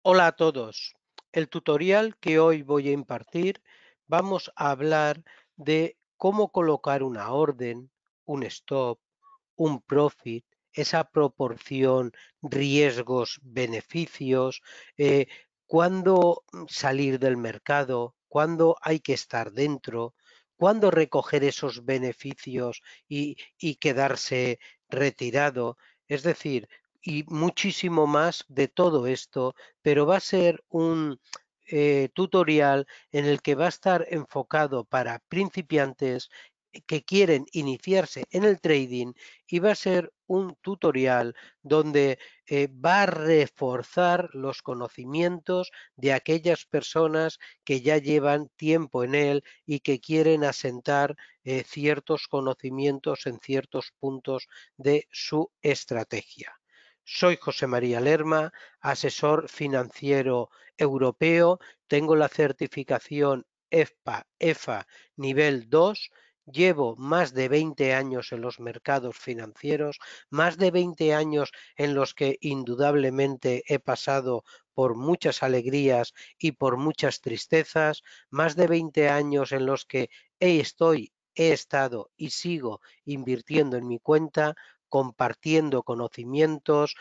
Hola a todos. El tutorial que hoy voy a impartir vamos a hablar de cómo colocar una orden, un stop, un profit, esa proporción riesgos-beneficios, cuándo salir del mercado, cuándo hay que estar dentro, cuándo recoger esos beneficios y quedarse retirado. Es decir, y muchísimo más de todo esto, pero va a ser un tutorial en el que va a estar enfocado para principiantes que quieren iniciarse en el trading y va a ser un tutorial donde va a reforzar los conocimientos de aquellas personas que ya llevan tiempo en él y que quieren asentar ciertos conocimientos en ciertos puntos de su estrategia. Soy José María Lerma, asesor financiero europeo, tengo la certificación EFA nivel 2. Llevo más de 20 años en los mercados financieros, más de 20 años en los que indudablemente he pasado por muchas alegrías y por muchas tristezas, más de 20 años en los que he estado y sigo invirtiendo en mi cuenta, compartiendo conocimientos,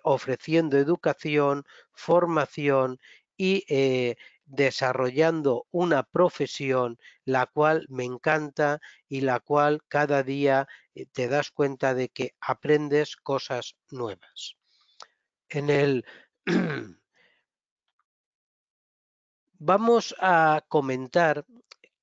ofreciendo educación, formación y desarrollando una profesión la cual me encanta y la cual cada día te das cuenta de que aprendes cosas nuevas. En el Vamos a comentar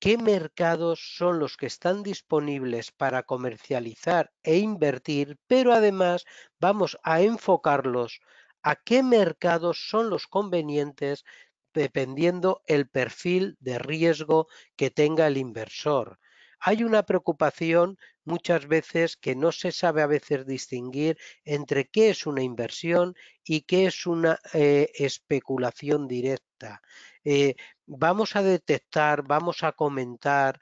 qué mercados son los que están disponibles para comercializar e invertir, pero además vamos a enfocarlos a qué mercados son los convenientes dependiendo el perfil de riesgo que tenga el inversor. Hay una preocupación muchas veces que no se sabe a veces distinguir entre qué es una inversión y qué es una especulación directa. Vamos a detectar, vamos a comentar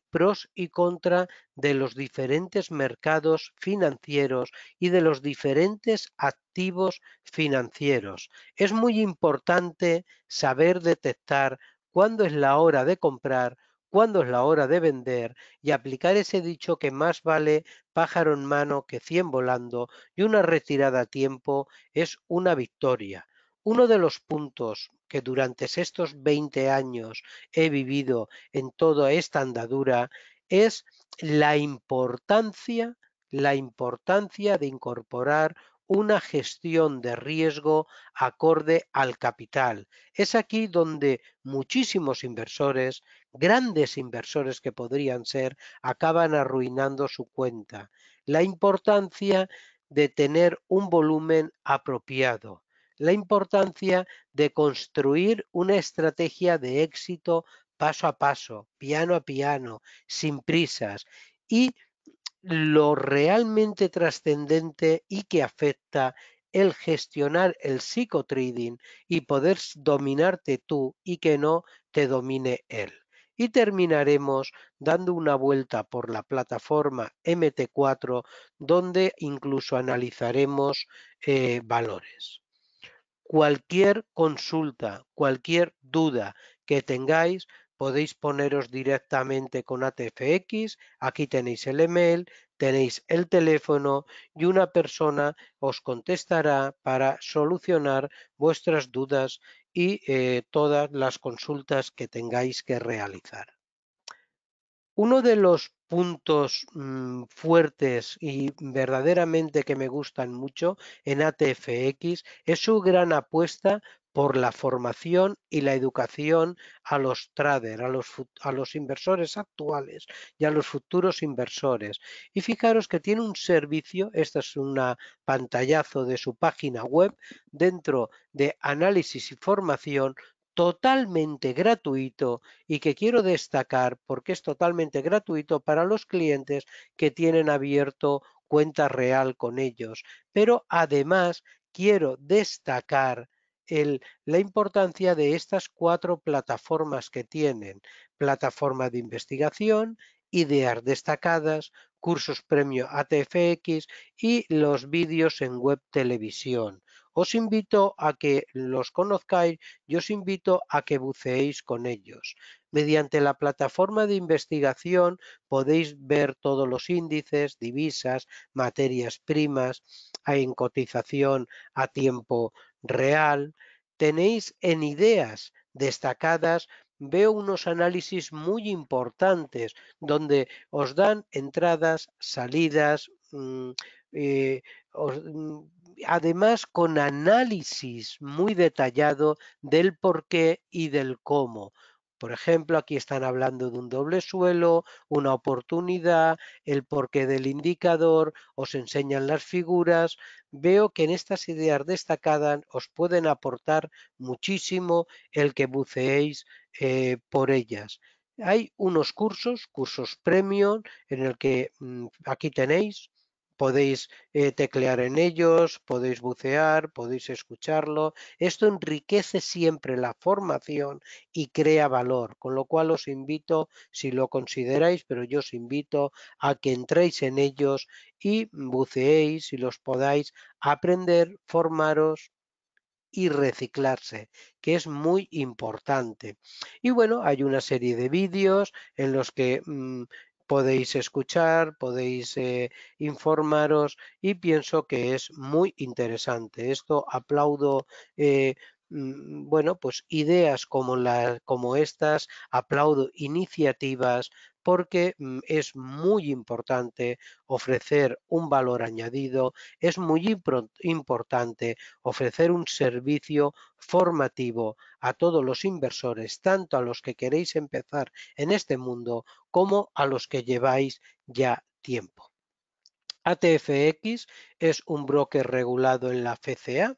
pros y contra de los diferentes mercados financieros y de los diferentes activos financieros. Es muy importante saber detectar cuándo es la hora de comprar, cuándo es la hora de vender y aplicar ese dicho que más vale pájaro en mano que 100 volando y una retirada a tiempo es una victoria. Uno de los puntos que durante estos 20 años he vivido en toda esta andadura es la importancia, la importancia de incorporar una gestión de riesgo acorde al capital. Es aquí donde muchísimos inversores, grandes inversores que podrían ser, acaban arruinando su cuenta. La importancia de tener un volumen apropiado, la importancia de construir una estrategia de éxito paso a paso, piano a piano, sin prisas y lo realmente trascendente y que afecta el gestionar el psicotrading y poder dominarte tú y que no te domine él. Y terminaremos dando una vuelta por la plataforma MT4 donde incluso analizaremos valores. Cualquier consulta, cualquier duda que tengáis, podéis poneros directamente con ATFX. Aquí tenéis el email, tenéis el teléfono y una persona os contestará para solucionar vuestras dudas y todas las consultas que tengáis que realizar. Uno de los puntos fuertes y verdaderamente que me gustan mucho en ATFX es su gran apuesta por la formación y la educación a los traders, a los inversores actuales y a los futuros inversores. Y fijaros que tiene un servicio, esta es una pantallazo de su página web, dentro de análisis y formación totalmente gratuito y que quiero destacar porque es totalmente gratuito para los clientes que tienen abierto cuenta real con ellos. Pero además quiero destacar la importancia de estas 4 plataformas que tienen. Plataforma de investigación, ideas destacadas, cursos premio ATFX y los vídeos en web televisión. os invito a que los conozcáis y os invito a que buceéis con ellos. Mediante la plataforma de investigación podéis ver todos los índices, divisas, materias primas, en cotización a tiempo real. Tenéis en ideas destacadas, veo unos análisis muy importantes donde os dan entradas, salidas, eh, además con análisis muy detallado del por qué y del cómo. Por ejemplo, aquí están hablando de un doble suelo, una oportunidad, el porqué del indicador, os enseñan las figuras. Veo que en estas ideas destacadas os pueden aportar muchísimo el que buceéis por ellas. Hay unos cursos premium en el que aquí tenéis, podéis teclear en ellos, podéis bucear, podéis escucharlo. Esto enriquece siempre la formación y crea valor, con lo cual os invito, si lo consideráis, pero yo os invito a que entréis en ellos y buceéis y los podáis aprender, formaros y reciclarse, que es muy importante. Y bueno, hay una serie de vídeos en los que podéis escuchar, podéis informaros y pienso que es muy interesante. Esto aplaudo. Bueno, pues ideas como estas, aplaudo iniciativas porque es muy importante ofrecer un valor añadido, es muy importante ofrecer un servicio formativo a todos los inversores, tanto a los que queréis empezar en este mundo como a los que lleváis ya tiempo. ATFX es un broker regulado en la FCA,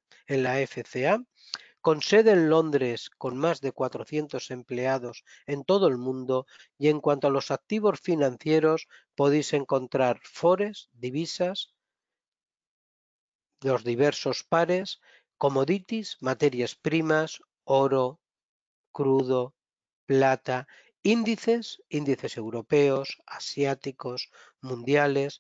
con sede en Londres, con más de 400 empleados en todo el mundo, y en cuanto a los activos financieros, podéis encontrar forex, divisas, los diversos pares, commodities, materias primas, oro, crudo, plata, índices europeos, asiáticos, mundiales.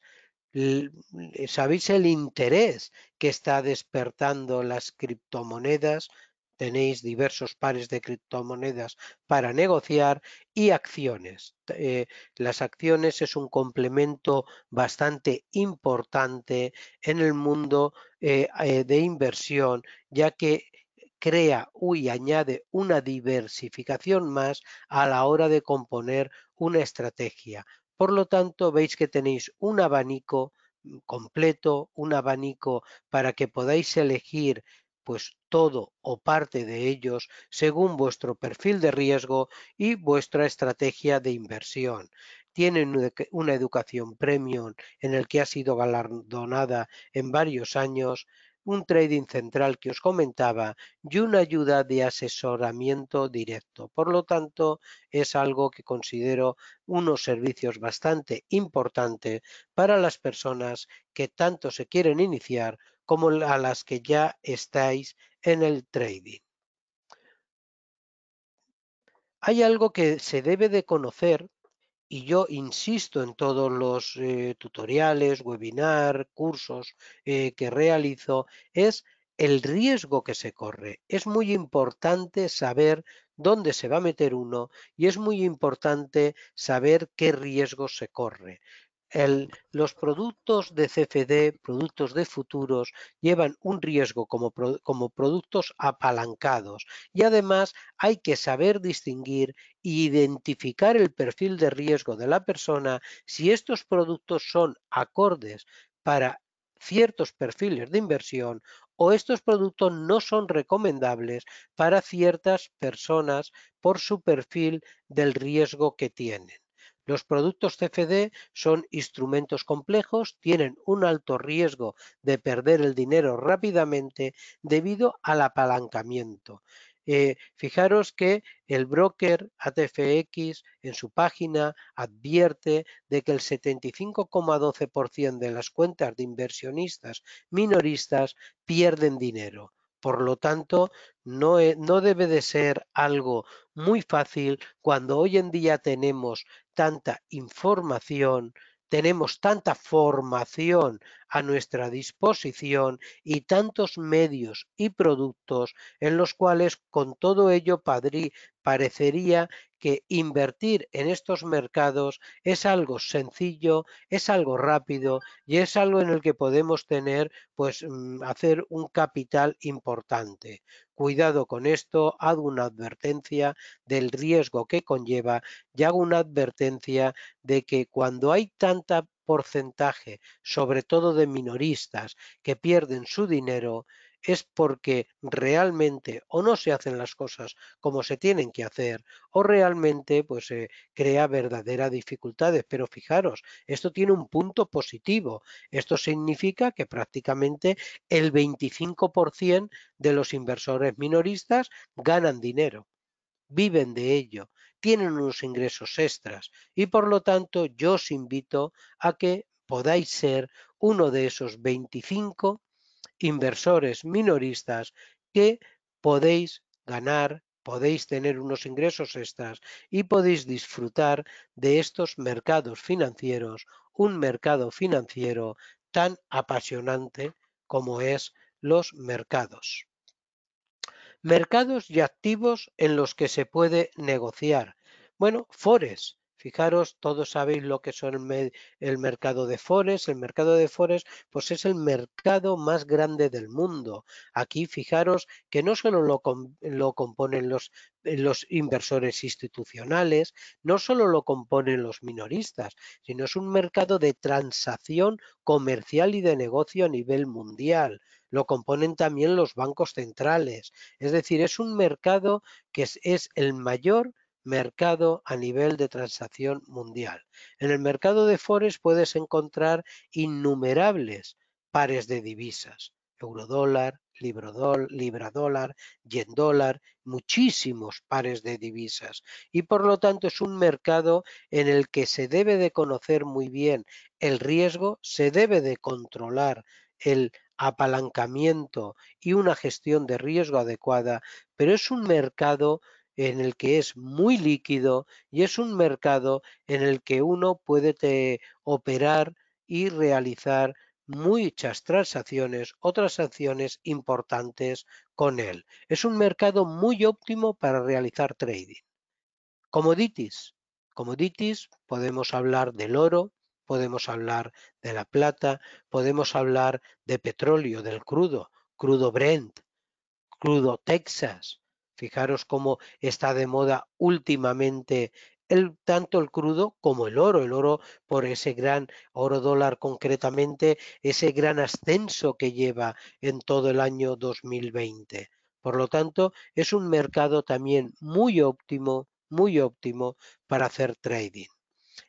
¿Sabéis el interés que está despertando las criptomonedas? Tenéis diversos pares de criptomonedas para negociar y acciones. Las acciones es un complemento bastante importante en el mundo de inversión, ya que crea y añade una diversificación más a la hora de componer una estrategia. Por lo tanto, veis que tenéis un abanico completo, un abanico para que podáis elegir pues todo o parte de ellos según vuestro perfil de riesgo y vuestra estrategia de inversión. Tienen una educación premium en el que ha sido galardonada en varios años, un trading central que os comentaba y una ayuda de asesoramiento directo. Por lo tanto, es algo que considero unos servicios bastante importantes para las personas que tanto se quieren iniciar como a las que ya estáis en el trading. Hay algo que se debe de conocer y yo insisto en todos los tutoriales, webinar, cursos que realizo, es el riesgo que se corre. Es muy importante saber dónde se va a meter uno y es muy importante saber qué riesgo se corre. Los productos de CFD, productos de futuros, llevan un riesgo como productos apalancados y además hay que saber distinguir e identificar el perfil de riesgo de la persona si estos productos son acordes para ciertos perfiles de inversión o estos productos no son recomendables para ciertas personas por su perfil del riesgo que tienen. Los productos CFD son instrumentos complejos, tienen un alto riesgo de perder el dinero rápidamente debido al apalancamiento. Fijaros que el broker ATFX en su página advierte de que el 75,12% de las cuentas de inversionistas minoristas pierden dinero. Por lo tanto, no debe de ser algo muy fácil cuando hoy en día tenemos tanta información tenemos tanta formación a nuestra disposición y tantos medios y productos en los cuales con todo ello parecería que invertir en estos mercados es algo sencillo, es algo rápido y es algo en el que podemos tener, pues, hacer un capital importante. Cuidado con esto, hago una advertencia del riesgo que conlleva y hago una advertencia de que cuando hay tanta porcentaje, sobre todo de minoristas, que pierden su dinero, es porque realmente o no se hacen las cosas como se tienen que hacer o realmente pues crea verdaderas dificultades. Pero fijaros, esto tiene un punto positivo. Esto significa que prácticamente el 25% de los inversores minoristas ganan dinero, viven de ello, tienen unos ingresos extras y por lo tanto yo os invito a que podáis ser uno de esos 25 inversores minoristas que podéis ganar, podéis tener unos ingresos extras y podéis disfrutar de estos mercados financieros, un mercado financiero tan apasionante como es los mercados. Mercados y activos en los que se puede negociar. Bueno, Forex. Fijaros, todos sabéis lo que son el mercado de Forex. El mercado de Forex, pues es el mercado más grande del mundo. Aquí, fijaros que no solo lo componen los inversores institucionales, no solo lo componen los minoristas, sino es un mercado de transacción comercial y de negocio a nivel mundial. Lo componen también los bancos centrales. Es decir, es un mercado que es el mayor mercado a nivel de transacción mundial. En el mercado de Forex puedes encontrar innumerables pares de divisas, eurodólar, libra dólar, yen dólar, muchísimos pares de divisas. Y por lo tanto es un mercado en el que se debe de conocer muy bien el riesgo, se debe de controlar el apalancamiento y una gestión de riesgo adecuada, pero es un mercado en el que es muy líquido y es un mercado en el que uno puede operar y realizar muchas transacciones o transacciones importantes con él. Es un mercado muy óptimo para realizar trading. Commodities. Commodities, podemos hablar del oro, podemos hablar de la plata, podemos hablar de petróleo, del crudo, crudo Brent, crudo Texas. Fijaros cómo está de moda últimamente tanto el crudo como el oro por ese gran oro dólar concretamente, ese gran ascenso que lleva en todo el año 2020. Por lo tanto, es un mercado también muy óptimo para hacer trading.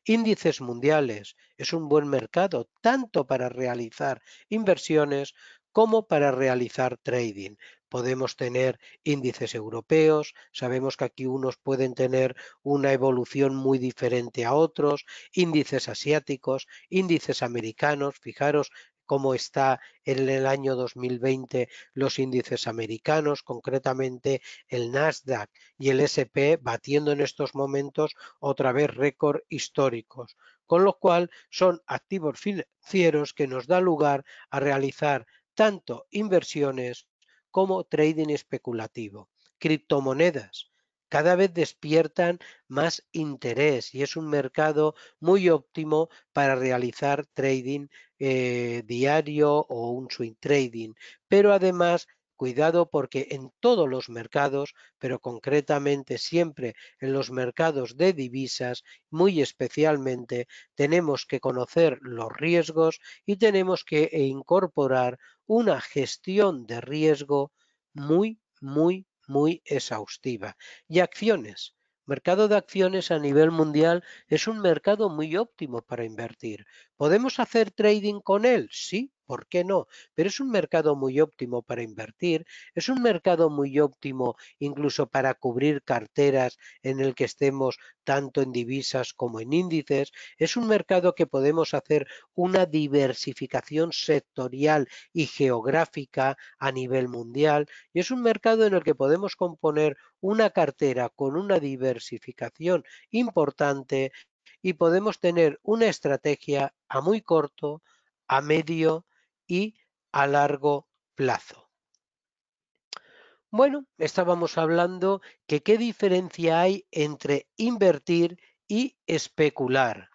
Índices mundiales es un buen mercado tanto para realizar inversiones como para realizar trading. Podemos tener índices europeos, sabemos que aquí unos pueden tener una evolución muy diferente a otros, índices asiáticos, índices americanos, fijaros cómo está en el año 2020 los índices americanos, concretamente el Nasdaq y el S&P batiendo en estos momentos otra vez récord históricos, con lo cual son activos financieros que nos da lugar a realizar tanto inversiones como trading especulativo. Criptomonedas cada vez despiertan más interés y es un mercado muy óptimo para realizar trading diario o un swing trading, pero además cuidado porque en todos los mercados, pero concretamente siempre en los mercados de divisas, muy especialmente, tenemos que conocer los riesgos y tenemos que incorporar una gestión de riesgo muy exhaustiva. Y acciones. Mercado de acciones a nivel mundial es un mercado muy óptimo para invertir. ¿Podemos hacer trading con él? Sí, ¿por qué no? Pero es un mercado muy óptimo para invertir, es un mercado muy óptimo incluso para cubrir carteras en el que estemos tanto en divisas como en índices. Es un mercado que podemos hacer una diversificación sectorial y geográfica a nivel mundial y es un mercado en el que podemos componer una cartera con una diversificación importante y podemos tener una estrategia a muy corto, a medio y a largo plazo. Bueno, estábamos hablando que qué diferencia hay entre invertir y especular.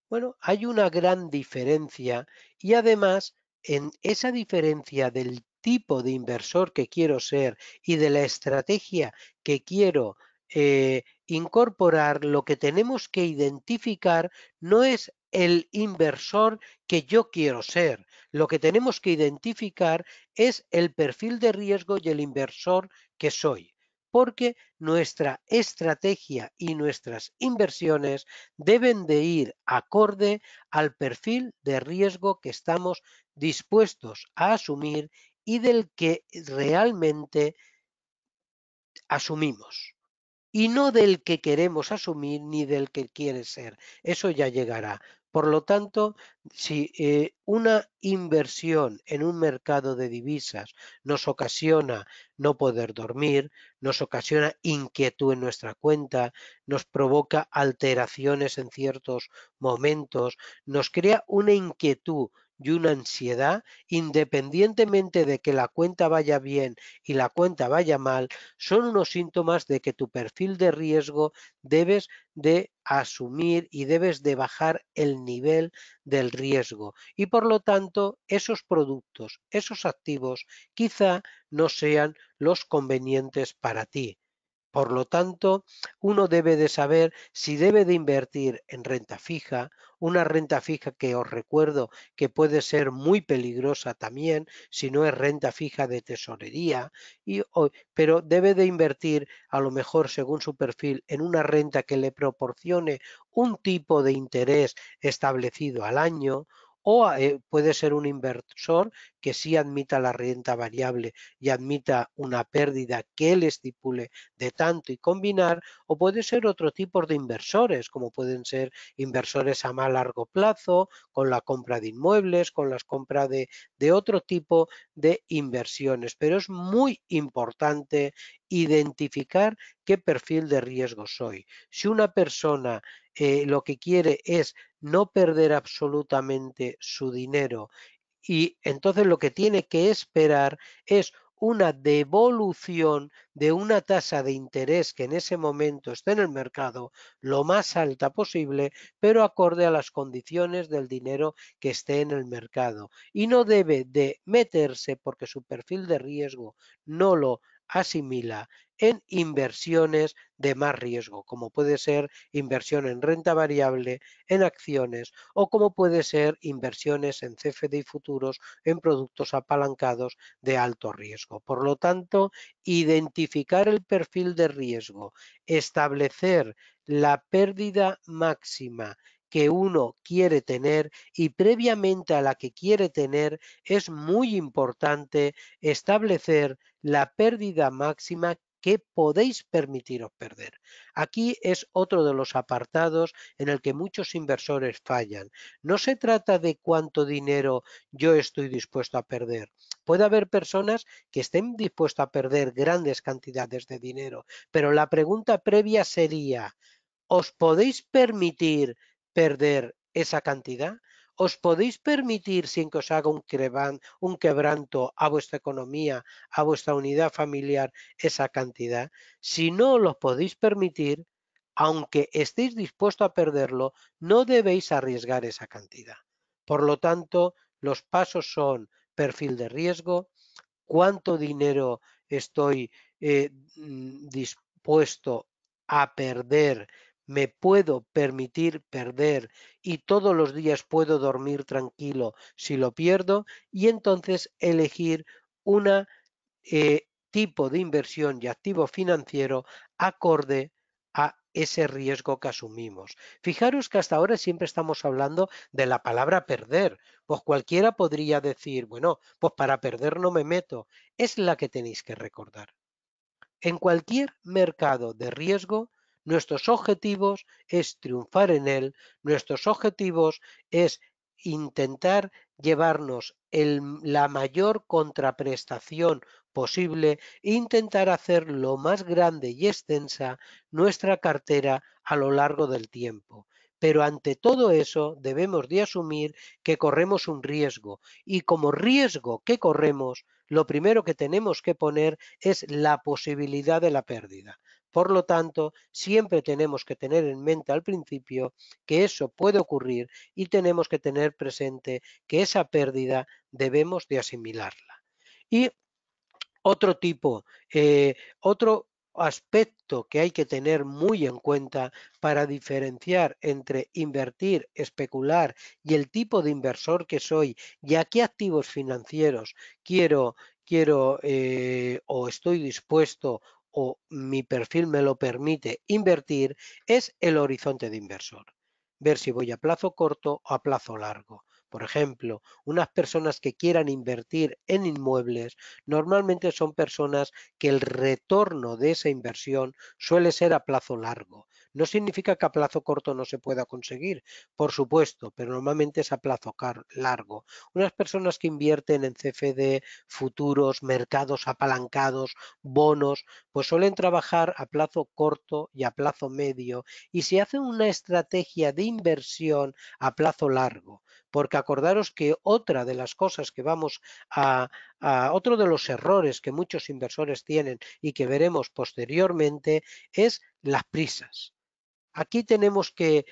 Bueno, hay una gran diferencia y además en esa diferencia del tipo de inversor que quiero ser y de la estrategia que quiero incorporar, lo que tenemos que identificar no es el inversor que yo quiero ser. Lo que tenemos que identificar es el perfil de riesgo y el inversor que soy, porque nuestra estrategia y nuestras inversiones deben de ir acorde al perfil de riesgo que estamos dispuestos a asumir y del que realmente asumimos y no del que queremos asumir ni del que quiere ser. Eso ya llegará. Por lo tanto, si una inversión en un mercado de divisas nos ocasiona no poder dormir, nos ocasiona inquietud en nuestra cuenta, nos provoca alteraciones en ciertos momentos, nos crea una inquietud y una ansiedad, independientemente de que la cuenta vaya bien y la cuenta vaya mal, son unos síntomas de que tu perfil de riesgo debes de asumir y debes de bajar el nivel del riesgo. Y por lo tanto, esos productos, esos activos, quizá no sean los convenientes para ti. Por lo tanto, uno debe de saber si debe de invertir en renta fija, una renta fija que os recuerdo que puede ser muy peligrosa también si no es renta fija de tesorería, pero debe de invertir a lo mejor según su perfil en una renta que le proporcione un tipo de interés establecido al año. O puede ser un inversor que sí admita la renta variable y admita una pérdida que él estipule de tanto y combinar, o puede ser otro tipo de inversores, como pueden ser inversores a más largo plazo, con la compra de inmuebles, con las compras de otro tipo de inversiones. Pero es muy importante identificar qué perfil de riesgo soy. Si una persona lo que quiere es no perder absolutamente su dinero y entonces lo que tiene que esperar es una devolución de una tasa de interés que en ese momento esté en el mercado lo más alta posible, pero acorde a las condiciones del dinero que esté en el mercado. Y no debe de meterse porque su perfil de riesgo no lo asimila en inversiones de más riesgo, como puede ser inversión en renta variable, en acciones o como puede ser inversiones en CFD y futuros en productos apalancados de alto riesgo. Por lo tanto, identificar el perfil de riesgo, establecer la pérdida máxima que uno quiere tener y previamente a la que quiere tener es muy importante establecer la pérdida máxima que podéis permitiros perder. Aquí es otro de los apartados en el que muchos inversores fallan. No se trata de cuánto dinero yo estoy dispuesto a perder. Puede haber personas que estén dispuestas a perder grandes cantidades de dinero, pero la pregunta previa sería, ¿os podéis permitir perder esa cantidad? ¿Os podéis permitir sin que os haga un quebranto a vuestra economía, a vuestra unidad familiar, esa cantidad? Si no lo podéis permitir, aunque estéis dispuestos a perderlo, no debéis arriesgar esa cantidad. Por lo tanto, los pasos son perfil de riesgo, cuánto dinero estoy dispuesto a perder, me puedo permitir perder y todos los días puedo dormir tranquilo si lo pierdo y entonces elegir una tipo de inversión y activo financiero acorde a ese riesgo que asumimos. Fijaros que hasta ahora siempre estamos hablando de la palabra perder. Pues cualquiera podría decir, bueno, pues para perder no me meto. Es la que tenéis que recordar. En cualquier mercado de riesgo, nuestros objetivos es triunfar en él, nuestros objetivos es intentar llevarnos la mayor contraprestación posible e intentar hacer lo más grande y extensa nuestra cartera a lo largo del tiempo. Pero ante todo eso debemos de asumir que corremos un riesgo y como riesgo que corremos, lo primero que tenemos que poner es la posibilidad de la pérdida. Por lo tanto, siempre tenemos que tener en mente al principio que eso puede ocurrir y tenemos que tener presente que esa pérdida debemos de asimilarla. Y otro aspecto que hay que tener muy en cuenta para diferenciar entre invertir, especular y el tipo de inversor que soy y a qué activos financieros quiero, quiero o estoy dispuesto o mi perfil me lo permite invertir, es el horizonte de inversor. Ver si voy a plazo corto o a plazo largo. Por ejemplo, unas personas que quieran invertir en inmuebles normalmente son personas que el retorno de esa inversión suele ser a plazo largo. No significa que a plazo corto no se pueda conseguir, por supuesto, pero normalmente es a plazo largo. Unas personas que invierten en CFD, futuros, mercados apalancados, bonos, pues suelen trabajar a plazo corto y a plazo medio y se hace una estrategia de inversión a plazo largo, porque acordaros que otra de las cosas que vamos a otro de los errores que muchos inversores tienen y que veremos posteriormente es las prisas. Aquí tenemos que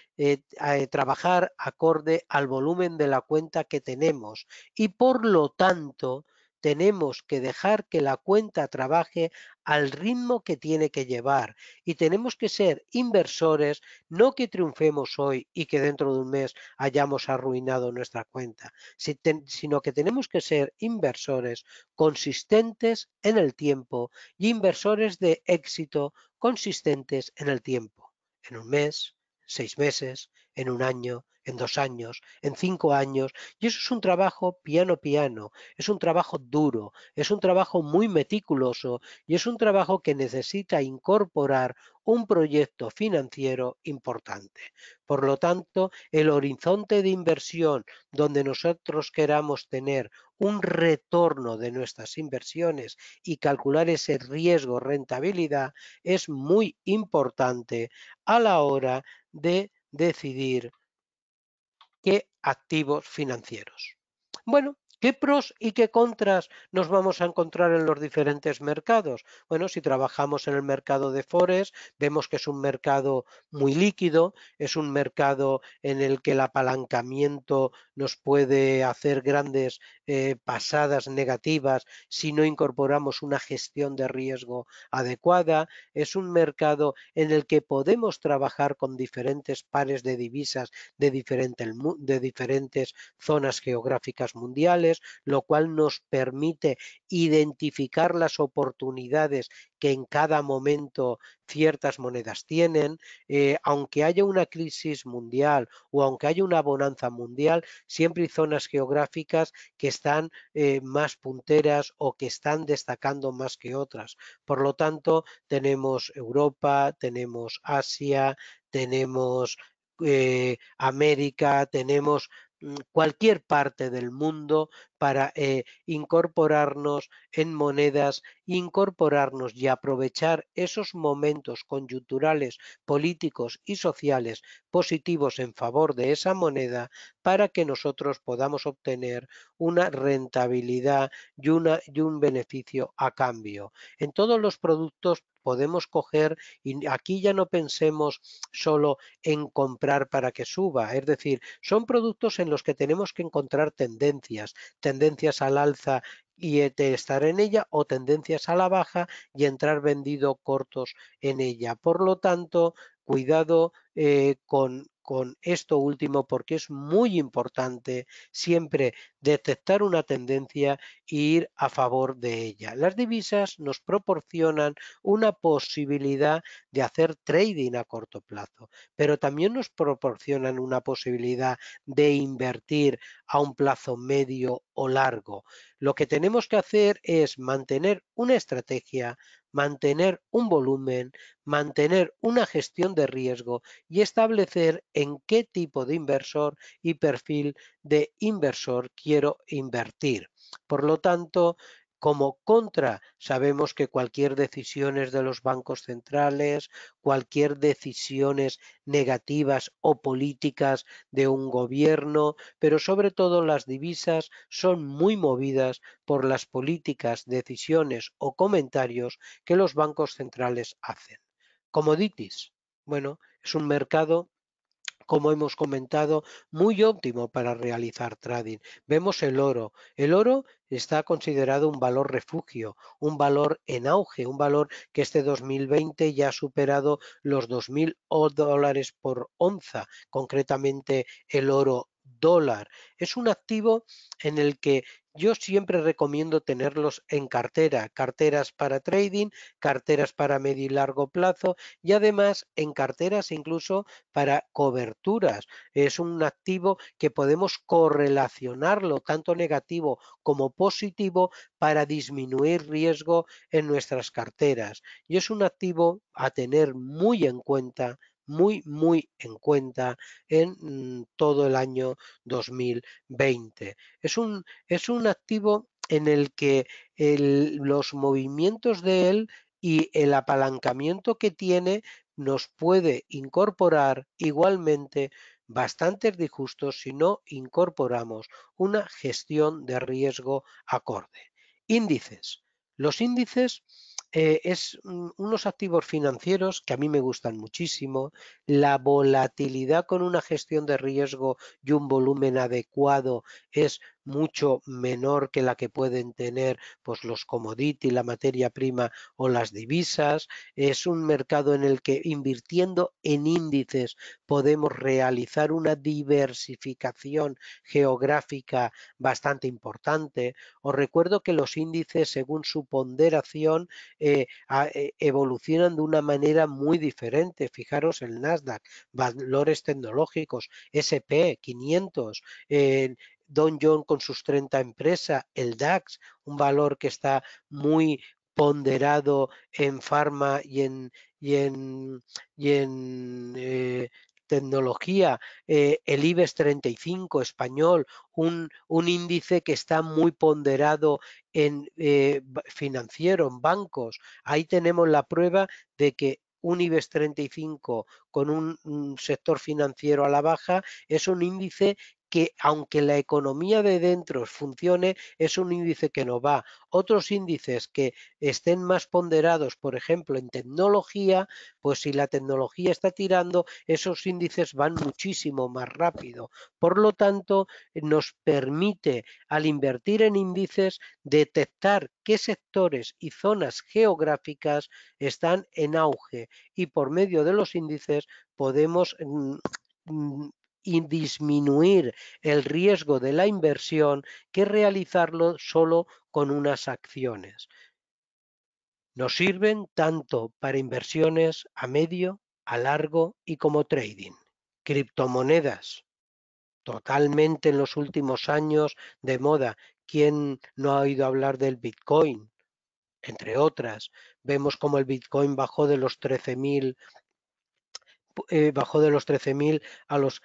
trabajar acorde al volumen de la cuenta que tenemos y por lo tanto tenemos que dejar que la cuenta trabaje al ritmo que tiene que llevar y tenemos que ser inversores, no que triunfemos hoy y que dentro de un mes hayamos arruinado nuestra cuenta, sino que tenemos que ser inversores consistentes en el tiempo y inversores de éxito consistentes en el tiempo en un mes, 6 meses, en un año, en 2 años, en 5 años. Y eso es un trabajo piano piano, es un trabajo duro, es un trabajo muy meticuloso y es un trabajo que necesita incorporar un proyecto financiero importante. Por lo tanto, el horizonte de inversión donde nosotros queramos tener un retorno de nuestras inversiones y calcular ese riesgo rentabilidad es muy importante a la hora de decidir qué activos financieros. Bueno, ¿qué pros y qué contras nos vamos a encontrar en los diferentes mercados? Bueno, si trabajamos en el mercado de Forex, vemos que es un mercado muy líquido, es un mercado en el que el apalancamiento nos puede hacer grandes pasadas negativas si no incorporamos una gestión de riesgo adecuada, es un mercado en el que podemos trabajar con diferentes pares de divisas de diferentes zonas geográficas mundiales, lo cual nos permite identificar las oportunidades que en cada momento ciertas monedas tienen. Aunque haya una crisis mundial o aunque haya una bonanza mundial, siempre hay zonas geográficas que están más punteras o que están destacando más que otras. Por lo tanto, tenemos Europa, tenemos Asia, tenemos América, tenemos cualquier parte del mundo para incorporarnos en monedas, incorporarnos y aprovechar esos momentos coyunturales, políticos y sociales positivos en favor de esa moneda para que nosotros podamos obtener una rentabilidad y un beneficio a cambio. En todos los productos podemos coger, y aquí ya no pensemos solo en comprar para que suba. Es decir, son productos en los que tenemos que encontrar tendencias, tendencias al alza y estar en ella o tendencias a la baja y entrar vendido cortos en ella. Por lo tanto, cuidado con esto último porque es muy importante siempre detectar una tendencia e ir a favor de ella. Las divisas nos proporcionan una posibilidad de hacer trading a corto plazo, pero también nos proporcionan una posibilidad de invertir a un plazo medio o largo. Lo que tenemos que hacer es mantener una estrategia, mantener un volumen, mantener una gestión de riesgo y establecer en qué tipo de inversor y perfil de inversor quiero invertir. Por lo tanto, Como contra, sabemos que cualquier decisiones de los bancos centrales, cualquier decisiones negativas o políticas de un gobierno, pero sobre todo las divisas son muy movidas por las políticas, decisiones o comentarios que los bancos centrales hacen. Commodities. Bueno, es un mercado, como hemos comentado, muy óptimo para realizar trading. Vemos el oro. El oro está considerado un valor refugio, un valor en auge, un valor que este 2020 ya ha superado los 2.000 dólares por onza, concretamente el oro dólar. Es un activo en el que yo siempre recomiendo tenerlos en cartera, carteras para trading, carteras para medio y largo plazo y además en carteras incluso para coberturas. Es un activo que podemos correlacionarlo tanto negativo como positivo para disminuir riesgo en nuestras carteras. Y es un activo a tener muy en cuenta, muy en cuenta en todo el año 2020. Es un activo en el que los movimientos de él y el apalancamiento que tiene nos puede incorporar igualmente bastantes disgustos si no incorporamos una gestión de riesgo acorde. Índices. Los índices es unos activos financieros que a mí me gustan muchísimo. La volatilidad con una gestión de riesgo y un volumen adecuado es mucho menor que la que pueden tener pues, los commodities, la materia prima o las divisas. Es un mercado en el que invirtiendo en índices podemos realizar una diversificación geográfica bastante importante. Os recuerdo que los índices, según su ponderación, evolucionan de una manera muy diferente. Fijaros el Nasdaq, valores tecnológicos, S&P 500, Dow Jones con sus 30 empresas, el DAX, un valor que está muy ponderado en farma y en tecnología, el IBEX 35 español, un índice que está muy ponderado en financiero, en bancos. Ahí tenemos la prueba de que un IBEX 35 con un sector financiero a la baja es un índice que aunque la economía de dentro funcione, es un índice que no va. Otros índices que estén más ponderados, por ejemplo, en tecnología, pues si la tecnología está tirando, esos índices van muchísimo más rápido. Por lo tanto, nos permite al invertir en índices detectar qué sectores y zonas geográficas están en auge y por medio de los índices podemos y disminuir el riesgo de la inversión que realizarlo solo con unas acciones. Nos sirven tanto para inversiones a medio, a largo y como trading. Criptomonedas, totalmente en los últimos años de moda. ¿Quién no ha oído hablar del Bitcoin? Entre otras, vemos como el Bitcoin bajó de los 13.000 a los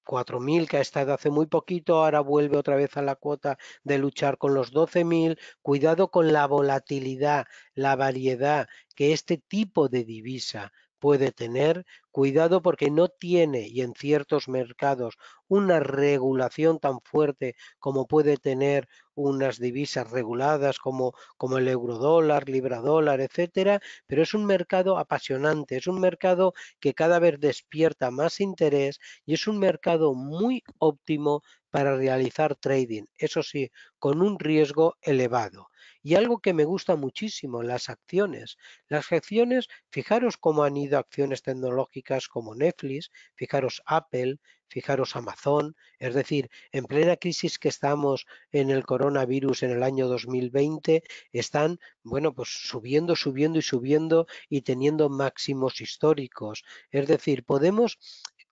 4.000 que ha estado hace muy poquito, ahora vuelve otra vez a la cuota de luchar con los 12.000. Cuidado con la volatilidad, la variedad que este tipo de divisa puede tener. Cuidado porque no tiene, y en ciertos mercados, una regulación tan fuerte como puede tener unas divisas reguladas como el eurodólar, libra dólar, etcétera, pero es un mercado apasionante, es un mercado que cada vez despierta más interés y es un mercado muy óptimo para realizar trading, eso sí, con un riesgo elevado. Y algo que me gusta muchísimo, las acciones. Las acciones, fijaros cómo han ido acciones tecnológicas como Netflix, fijaros Apple, fijaros Amazon, es decir, en plena crisis que estamos en el coronavirus en el año 2020, están, bueno, pues subiendo y subiendo y teniendo máximos históricos. Es decir, podemos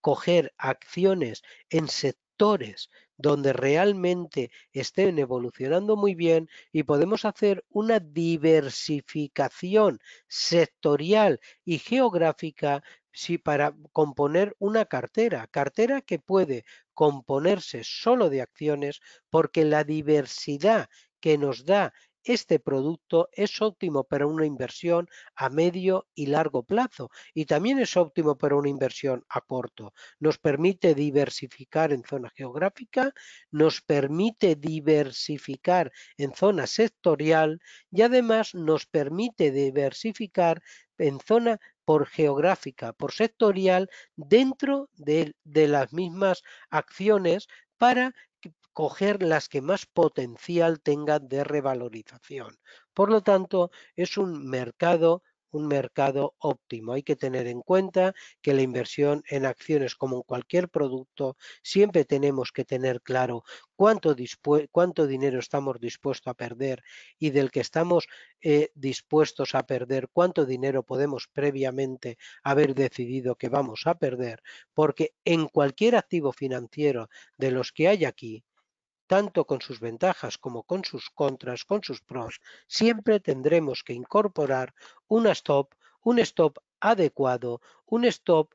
coger acciones en sectores donde realmente estén evolucionando muy bien y podemos hacer una diversificación sectorial y geográfica para componer una cartera que puede componerse solo de acciones porque la diversidad que nos da este producto es óptimo para una inversión a medio y largo plazo y también es óptimo para una inversión a corto. Nos permite diversificar en zona geográfica, nos permite diversificar en zona sectorial y además nos permite diversificar en zona por geográfica, por sectorial, dentro de las mismas acciones para coger las que más potencial tengan de revalorización. Por lo tanto, es un mercado óptimo. Hay que tener en cuenta que la inversión en acciones, como en cualquier producto, siempre tenemos que tener claro cuánto dinero estamos dispuestos a perder y del que estamos dispuestos a perder, cuánto dinero podemos previamente haber decidido que vamos a perder, porque en cualquier activo financiero de los que hay aquí, tanto con sus ventajas como con sus contras, con sus pros, siempre tendremos que incorporar un stop adecuado, un stop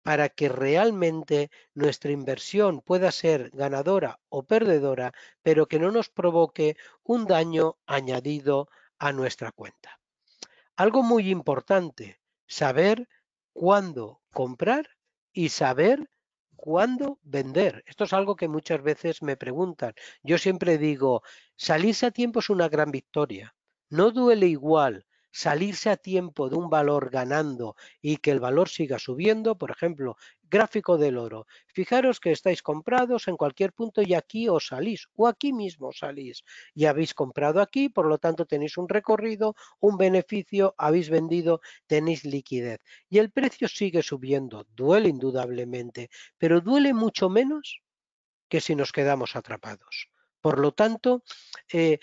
para que realmente nuestra inversión pueda ser ganadora o perdedora, pero que no nos provoque un daño añadido a nuestra cuenta. Algo muy importante, saber cuándo comprar y saber cuándo vender. Esto es algo que muchas veces me preguntan. Yo siempre digo, salirse a tiempo es una gran victoria. No duele igual salirse a tiempo de un valor ganando y que el valor siga subiendo. Por ejemplo, gráfico del oro. Fijaros que estáis comprados en cualquier punto y aquí os salís o aquí mismo salís. Y habéis comprado aquí, por lo tanto tenéis un recorrido, un beneficio, habéis vendido, tenéis liquidez. Y el precio sigue subiendo, duele indudablemente, pero duele mucho menos que si nos quedamos atrapados. Por lo tanto, eh,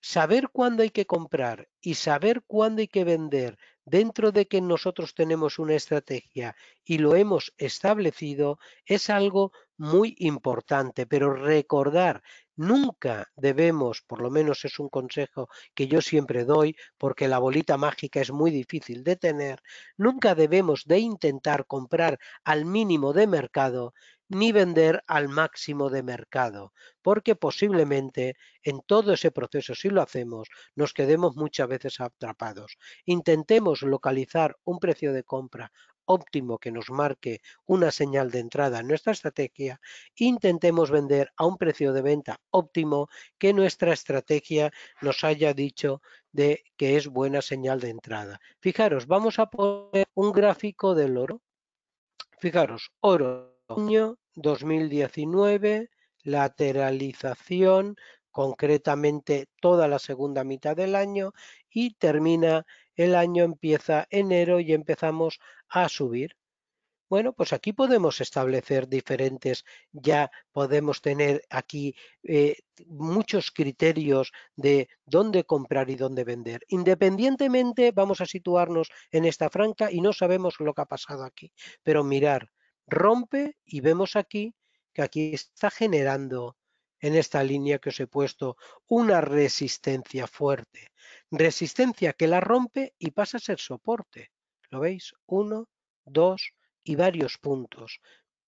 saber cuándo hay que comprar y saber cuándo hay que vender dentro de que nosotros tenemos una estrategia y lo hemos establecido es algo muy importante, pero recordar, nunca debemos, por lo menos es un consejo que yo siempre doy, porque la bolita mágica es muy difícil de tener, nunca debemos de intentar comprar al mínimo de mercado ni vender al máximo de mercado, porque posiblemente en todo ese proceso, si lo hacemos, nos quedemos muchas veces atrapados. Intentemos localizar un precio de compra óptimo que nos marque una señal de entrada en nuestra estrategia. Intentemos vender a un precio de venta óptimo que nuestra estrategia nos haya dicho de que es buena señal de entrada. Fijaros, vamos a poner un gráfico del oro. Fijaros, oro, año 2019, lateralización, concretamente toda la segunda mitad del año y termina el año, empieza enero y empezamos a subir. Bueno, pues aquí podemos establecer diferentes, ya podemos tener aquí muchos criterios de dónde comprar y dónde vender. Independientemente, vamos a situarnos en esta franca y no sabemos lo que ha pasado aquí. Pero mirar, rompe y vemos aquí que aquí está generando en esta línea que os he puesto una resistencia fuerte. Resistencia que la rompe y pasa a ser soporte. ¿Lo veis? Uno, dos y varios puntos.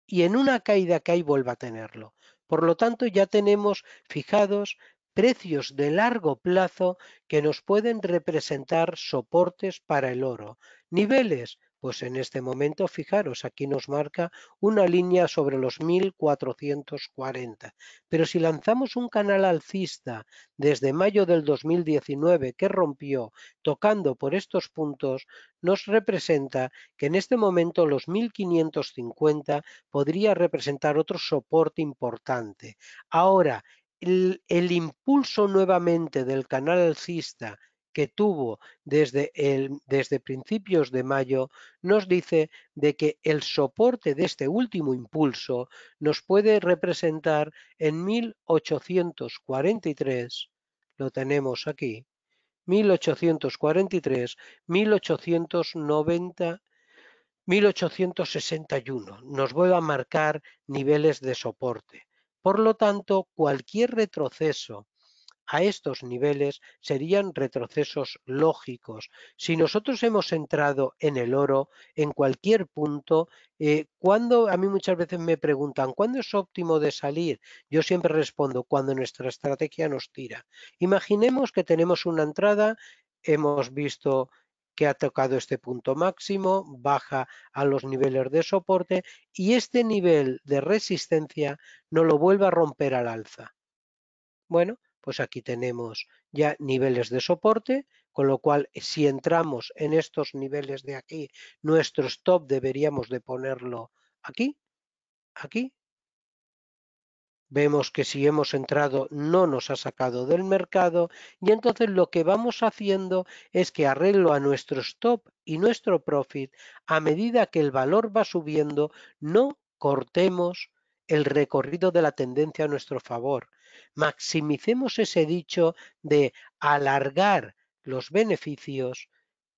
Y en una caída que hay vuelva a tenerlo. Por lo tanto, ya tenemos fijados precios de largo plazo que nos pueden representar soportes para el oro. Niveles, pues en este momento, fijaros, aquí nos marca una línea sobre los 1440. Pero si lanzamos un canal alcista desde mayo del 2019 que rompió tocando por estos puntos, nos representa que en este momento los 1550 podría representar otro soporte importante. Ahora, el impulso nuevamente del canal alcista que tuvo desde principios de mayo nos dice de que el soporte de este último impulso nos puede representar en 1843, lo tenemos aquí, 1843, 1890, 1861. Nos vuelve a marcar niveles de soporte. Por lo tanto, cualquier retroceso a estos niveles serían retrocesos lógicos. Si nosotros hemos entrado en el oro en cualquier punto, cuando a mí muchas veces me preguntan, ¿cuándo es óptimo de salir? Yo siempre respondo, cuando nuestra estrategia nos tira. Imaginemos que tenemos una entrada, hemos visto que ha tocado este punto máximo, baja a los niveles de soporte y este nivel de resistencia no lo vuelve a romper al alza. Bueno, pues aquí tenemos ya niveles de soporte, con lo cual si entramos en estos niveles de aquí, nuestro stop deberíamos de ponerlo aquí, aquí. Vemos que si hemos entrado no nos ha sacado del mercado y entonces lo que vamos haciendo es que arreglo a nuestro stop y nuestro profit a medida que el valor va subiendo, no cortemos el recorrido de la tendencia a nuestro favor. Maximicemos ese dicho de alargar los beneficios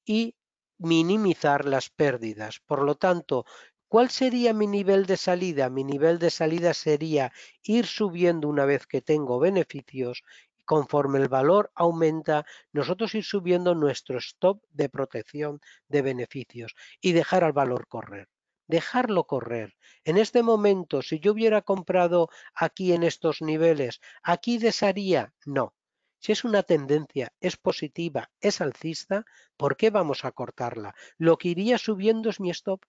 y minimizar las pérdidas. Por lo tanto, ¿cuál sería mi nivel de salida? Mi nivel de salida sería ir subiendo una vez que tengo beneficios. Conforme el valor aumenta, nosotros ir subiendo nuestro stop de protección de beneficios y dejar al valor correr. Dejarlo correr. En este momento, si yo hubiera comprado aquí en estos niveles, ¿aquí desharía? No. Si es una tendencia, es positiva, es alcista, ¿por qué vamos a cortarla? Lo que iría subiendo es mi stop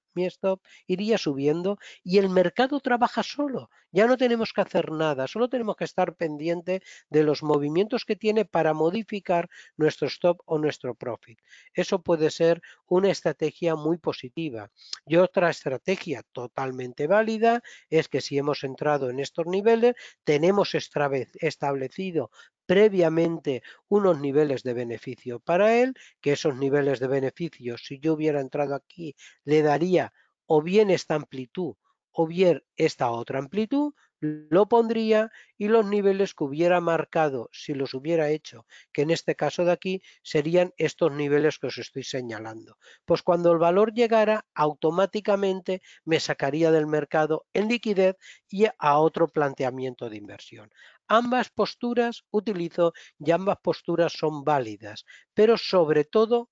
iría subiendo y el mercado trabaja solo. Ya no tenemos que hacer nada, solo tenemos que estar pendiente de los movimientos que tiene para modificar nuestro stop o nuestro profit. Eso puede ser una estrategia muy positiva. Y otra estrategia totalmente válida es que si hemos entrado en estos niveles, tenemos establecido previamente unos niveles de beneficio para él, que esos niveles de beneficio, si yo hubiera entrado aquí, le daría o bien esta amplitud o bien esta otra amplitud, lo pondría y los niveles que hubiera marcado, si los hubiera hecho, que en este caso de aquí serían estos niveles que os estoy señalando. Pues cuando el valor llegara, automáticamente me sacaría del mercado en liquidez y a otro planteamiento de inversión. Ambas posturas utilizo y ambas posturas son válidas, pero sobre todo,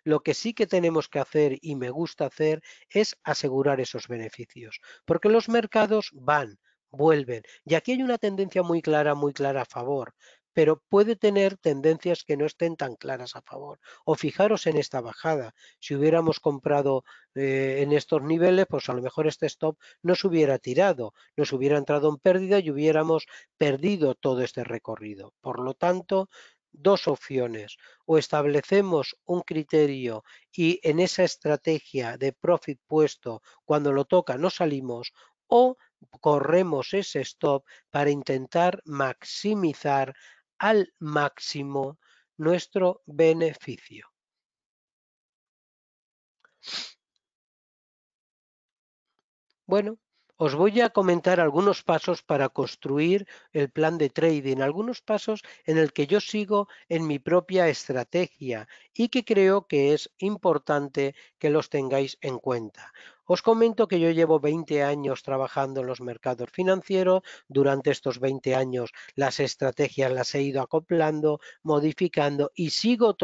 lo que sí que tenemos que hacer y me gusta hacer es asegurar esos beneficios, porque los mercados van, vuelven, y aquí hay una tendencia muy clara a favor, pero puede tener tendencias que no estén tan claras a favor. O fijaros en esta bajada, si hubiéramos comprado en estos niveles, pues a lo mejor este stop nos hubiera tirado, nos hubiera entrado en pérdida y hubiéramos perdido todo este recorrido. Por lo tanto, dos opciones o establecemos un criterio y en esa estrategia de profit puesto, cuando lo toca no salimos, o corremos ese stop para intentar maximizar al máximo nuestro beneficio. Bueno, os voy a comentar algunos pasos para construir el plan de trading, algunos pasos en el que yo sigo en mi propia estrategia y que creo que es importante que los tengáis en cuenta. Os comento que yo llevo 20 años trabajando en los mercados financieros. Durante estos 20 años las estrategias las he ido acoplando, modificando y sigo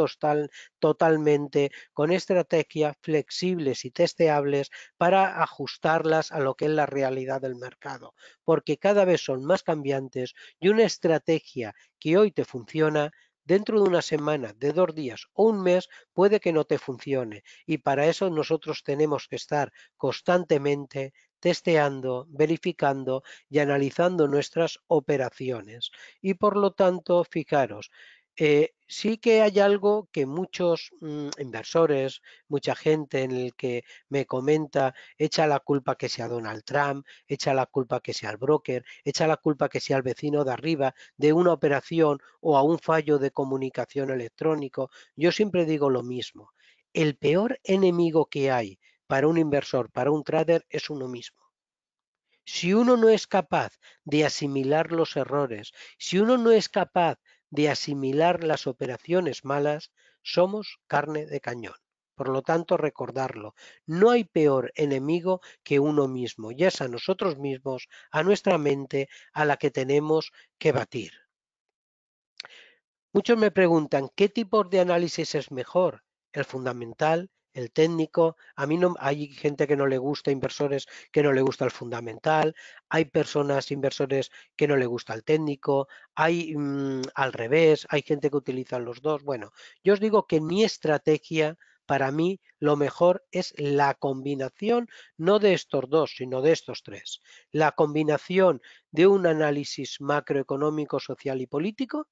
totalmente con estrategias flexibles y testeables para ajustarlas a lo que es la realidad del mercado, porque cada vez son más cambiantes y una estrategia que hoy te funciona, dentro de una semana, de 2 días o un mes, puede que no te funcione. Y para eso nosotros tenemos que estar constantemente testeando, verificando y analizando nuestras operaciones. Y por lo tanto, fijaros, sí que hay algo que muchos inversores, mucha gente en el que me comenta, echa la culpa que sea Donald Trump, echa la culpa que sea el broker, echa la culpa que sea el vecino de arriba de una operación o a un fallo de comunicación electrónico. Yo siempre digo lo mismo. El peor enemigo que hay para un inversor, para un trader, es uno mismo. Si uno no es capaz de asimilar los errores, si uno no es capaz de asimilar las operaciones malas, somos carne de cañón. Por lo tanto, recordarlo, no hay peor enemigo que uno mismo, y es a nosotros mismos, a nuestra mente, a la que tenemos que batir. Muchos me preguntan, ¿qué tipo de análisis es mejor? ¿El fundamental? ¿El técnico? A mí no, hay gente que no le gusta, inversores que no le gusta el fundamental, hay personas, inversores que no le gusta el técnico, hay al revés, hay gente que utiliza los dos. Bueno, yo os digo que mi estrategia, para mí, lo mejor es la combinación, no de estos dos, sino de estos tres. La combinación de un análisis macroeconómico, social y político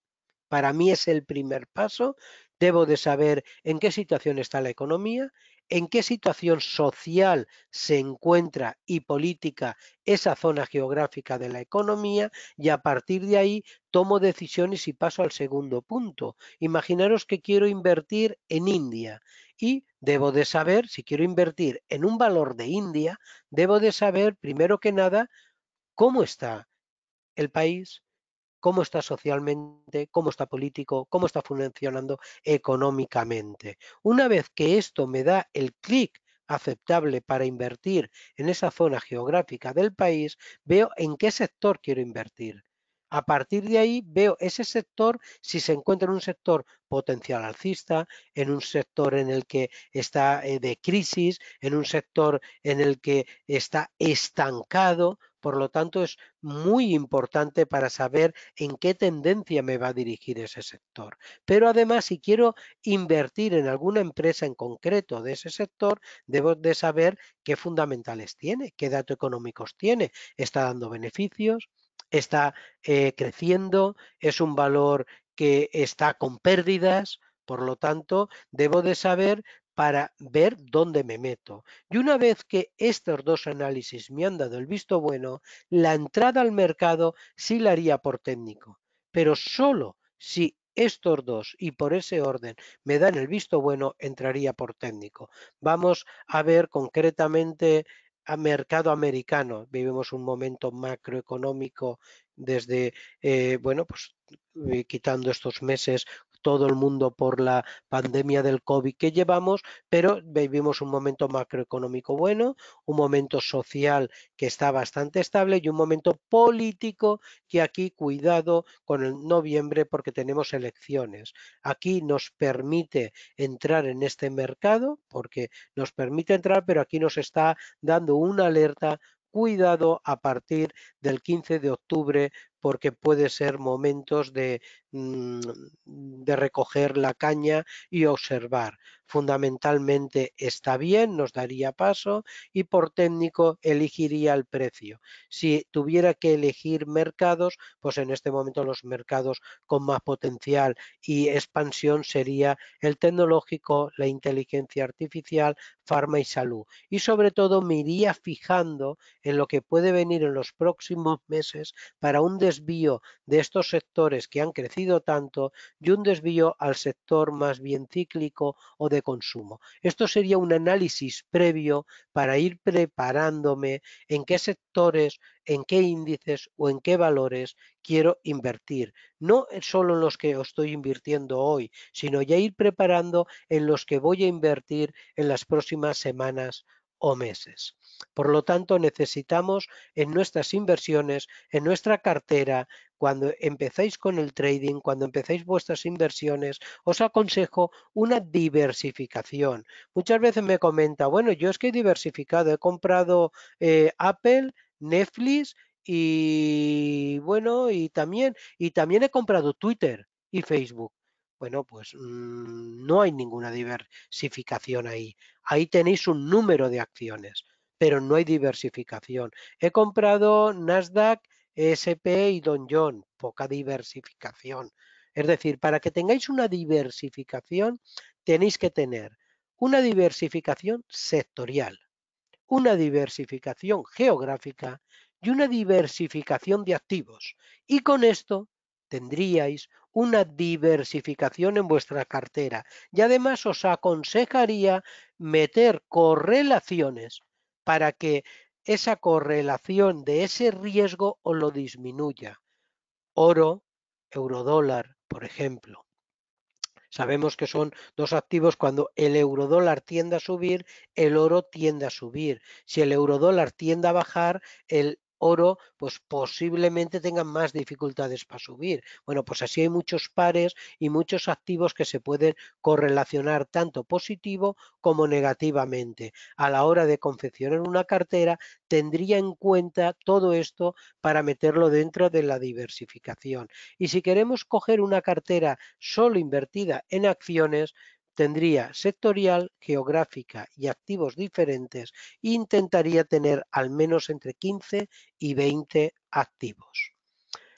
para mí es el primer paso. Debo de saber en qué situación está la economía, en qué situación social se encuentra y política esa zona geográfica de la economía y a partir de ahí tomo decisiones y paso al segundo punto. Imaginaros que quiero invertir en India y debo de saber, si quiero invertir en un valor de India, debo de saber primero que nada cómo está el país, cómo está socialmente, cómo está político, cómo está funcionando económicamente. Una vez que esto me da el clic aceptable para invertir en esa zona geográfica del país, veo en qué sector quiero invertir. A partir de ahí veo ese sector si se encuentra en un sector potencial alcista, en un sector en el que está de crisis, en un sector en el que está estancado. Por lo tanto, es muy importante para saber en qué tendencia me va a dirigir ese sector. Pero además, si quiero invertir en alguna empresa en concreto de ese sector, debo de saber qué fundamentales tiene, qué datos económicos tiene. ¿Está dando beneficios? ¿Está creciendo? ¿Es un valor que está con pérdidas? Por lo tanto, debo de saber para ver dónde me meto. Y una vez que estos dos análisis me han dado el visto bueno, la entrada al mercado sí la haría por técnico, pero solo si estos dos y por ese orden me dan el visto bueno, entraría por técnico. Vamos a ver concretamente a mercado americano. Vivimos un momento macroeconómico desde, bueno, pues quitando estos meses todo el mundo por la pandemia del COVID que llevamos, pero vivimos un momento macroeconómico bueno, un momento social que está bastante estable y un momento político que aquí, cuidado con el noviembre porque tenemos elecciones. Aquí nos permite entrar en este mercado porque nos permite entrar, pero aquí nos está dando una alerta. Cuidado a partir del 15 de octubre porque puede ser momentos de recoger la caña y observar. Fundamentalmente está bien, nos daría paso y por técnico elegiría el precio. Si tuviera que elegir mercados, pues en este momento los mercados con más potencial y expansión sería el tecnológico, la inteligencia artificial, farma y salud. Y sobre todo me iría fijando en lo que puede venir en los próximos meses para un desvío de estos sectores que han crecido tanto y un desvío al sector más bien cíclico o de consumo. Esto sería un análisis previo para ir preparándome en qué sectores, en qué índices o en qué valores quiero invertir. No solo en los que estoy invirtiendo hoy, sino ya ir preparando en los que voy a invertir en las próximas semanas o meses. Por lo tanto, necesitamos en nuestras inversiones, en nuestra cartera, cuando empezáis con el trading, cuando empezáis vuestras inversiones, os aconsejo una diversificación. Muchas veces me comenta, bueno, yo es que he diversificado, he comprado Apple, Netflix y bueno, y también he comprado Twitter y Facebook. Bueno, pues no hay ninguna diversificación ahí. Ahí tenéis un número de acciones, pero no hay diversificación. He comprado Nasdaq, SP y Don John, poca diversificación. Es decir, para que tengáis una diversificación, tenéis que tener una diversificación sectorial, una diversificación geográfica y una diversificación de activos. Y con esto tendríais una diversificación en vuestra cartera. Y además os aconsejaría meter correlaciones para que esa correlación de ese riesgo os lo disminuya. Oro, eurodólar, por ejemplo. Sabemos que son dos activos cuando el eurodólar tiende a subir, el oro tiende a subir. Si el eurodólar tiende a bajar, el oro, pues posiblemente tengan más dificultades para subir. Bueno, pues así hay muchos pares y muchos activos que se pueden correlacionar tanto positivo como negativamente. A la hora de confeccionar una cartera, tendría en cuenta todo esto para meterlo dentro de la diversificación. Y si queremos coger una cartera solo invertida en acciones, tendría sectorial, geográfica y activos diferentes e intentaría tener al menos entre 15 y 20 activos.